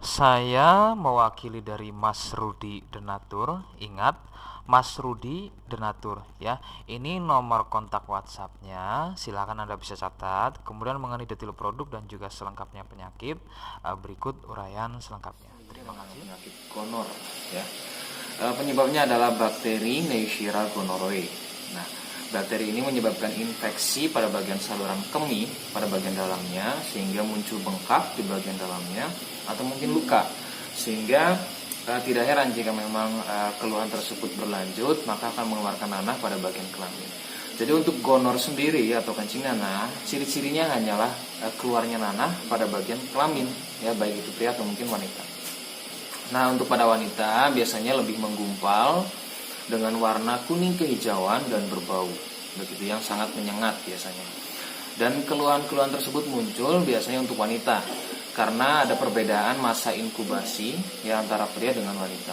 Saya mewakili dari Mas Rudi Denatur. Ingat, Mas Rudi Denatur ya. Ini nomor kontak WhatsApp-nya. Silakan Anda bisa catat. Kemudian mengenai detail produk dan juga selengkapnya penyakit, berikut uraian selengkapnya. Terima kasih. Penyakit gonor ya. Penyebabnya adalah bakteri Neisseria gonorrhoeae. Nah, bakteri ini menyebabkan infeksi pada bagian saluran kemih pada bagian dalamnya sehingga muncul bengkak di bagian dalamnya atau mungkin luka, sehingga tidak heran jika memang keluhan tersebut berlanjut maka akan mengeluarkan nanah pada bagian kelamin. Jadi untuk gonor sendiri atau kencing nanah, ciri-cirinya hanyalah keluarnya nanah pada bagian kelamin ya, baik itu pria atau mungkin wanita. Nah, untuk pada wanita biasanya lebih menggumpal dengan warna kuning kehijauan dan berbau, begitu, yang sangat menyengat biasanya. Dan keluhan-keluhan tersebut muncul biasanya untuk wanita karena ada perbedaan masa inkubasi ya antara pria dengan wanita.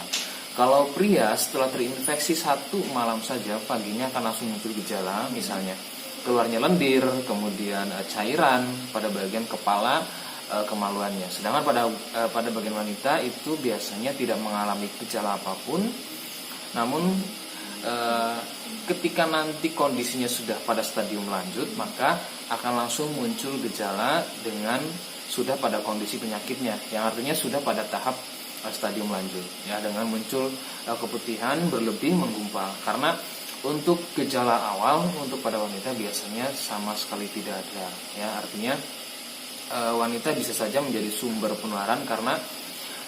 Kalau pria setelah terinfeksi 1 malam saja, paginya akan langsung muncul gejala, misalnya keluarnya lendir, kemudian cairan pada bagian kepala, kemaluannya. Sedangkan pada bagian wanita itu biasanya tidak mengalami gejala apapun. Namun ketika nanti kondisinya sudah pada stadium lanjut, maka akan langsung muncul gejala dengan sudah pada kondisi penyakitnya, yang artinya sudah pada tahap stadium lanjut ya, dengan muncul keputihan berlebih menggumpal. Karena untuk gejala awal untuk pada wanita biasanya sama sekali tidak ada ya, artinya wanita bisa saja menjadi sumber penularan karena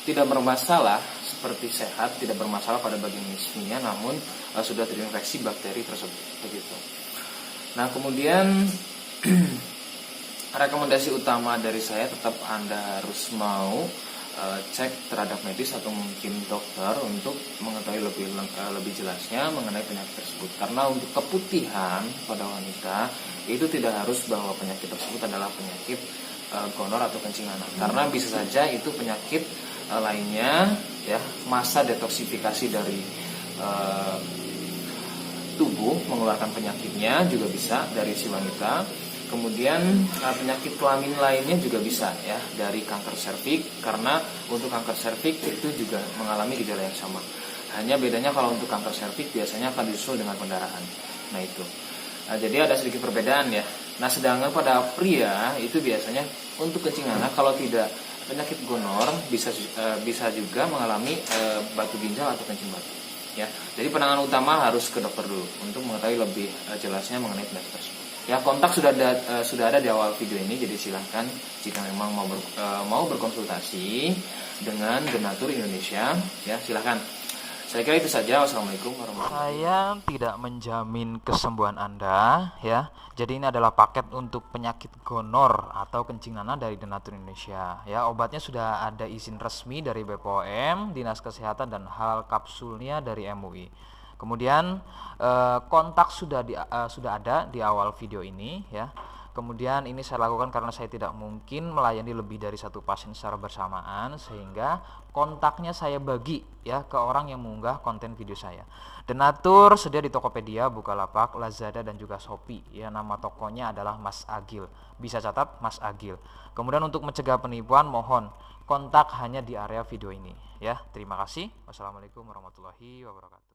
tidak bermasalah seperti sehat, tidak bermasalah pada bagian misinya, namun sudah terinfeksi bakteri tersebut begitu. Nah, kemudian rekomendasi utama dari saya tetap Anda harus mau cek terhadap medis atau mungkin dokter untuk mengetahui lebih jelasnya mengenai penyakit tersebut. Karena untuk keputihan pada wanita itu tidak harus bahwa penyakit tersebut adalah penyakit gonor atau kencing nanah, karena bisa saja itu penyakit lainnya ya, masa detoksifikasi dari tubuh mengeluarkan penyakitnya juga bisa dari si wanita. Kemudian penyakit kelamin lainnya juga bisa ya, dari kanker serviks, karena untuk kanker serviks itu juga mengalami gejala yang sama. Hanya bedanya kalau untuk kanker serviks biasanya akan disusul dengan pendarahan. Nah itu. Jadi ada sedikit perbedaan ya. Nah, sedangkan pada pria itu biasanya untuk kencing nanah kalau tidak penyakit gonor bisa juga mengalami batu ginjal atau kencing batu. Ya, jadi penanganan utama harus ke dokter dulu untuk mengetahui lebih jelasnya mengenai penyakit tersebut. Ya, kontak sudah ada di awal video ini, jadi silahkan jika memang mau berkonsultasi dengan Denatur Indonesia, ya silahkan. Saya kira itu saja. Wassalamualaikum warahmatullahi wabarakatuh. Saya tidak menjamin kesembuhan Anda ya. Jadi ini adalah paket untuk penyakit gonor atau kencing nanah dari Denatur Indonesia. Ya, obatnya sudah ada izin resmi dari BPOM, Dinas Kesehatan, dan halal kapsulnya dari MUI. Kemudian kontak sudah ada di awal video ini ya. Kemudian ini saya lakukan karena saya tidak mungkin melayani lebih dari 1 pasien secara bersamaan, sehingga kontaknya saya bagi ya ke orang yang mengunggah konten video saya. Denatur sedia di Tokopedia, Bukalapak, Lazada, dan juga Shopee ya. Nama tokonya adalah Mas Agil. Bisa catat Mas Agil. Kemudian untuk mencegah penipuan, mohon kontak hanya di area video ini ya. Terima kasih. Wassalamualaikum warahmatullahi wabarakatuh.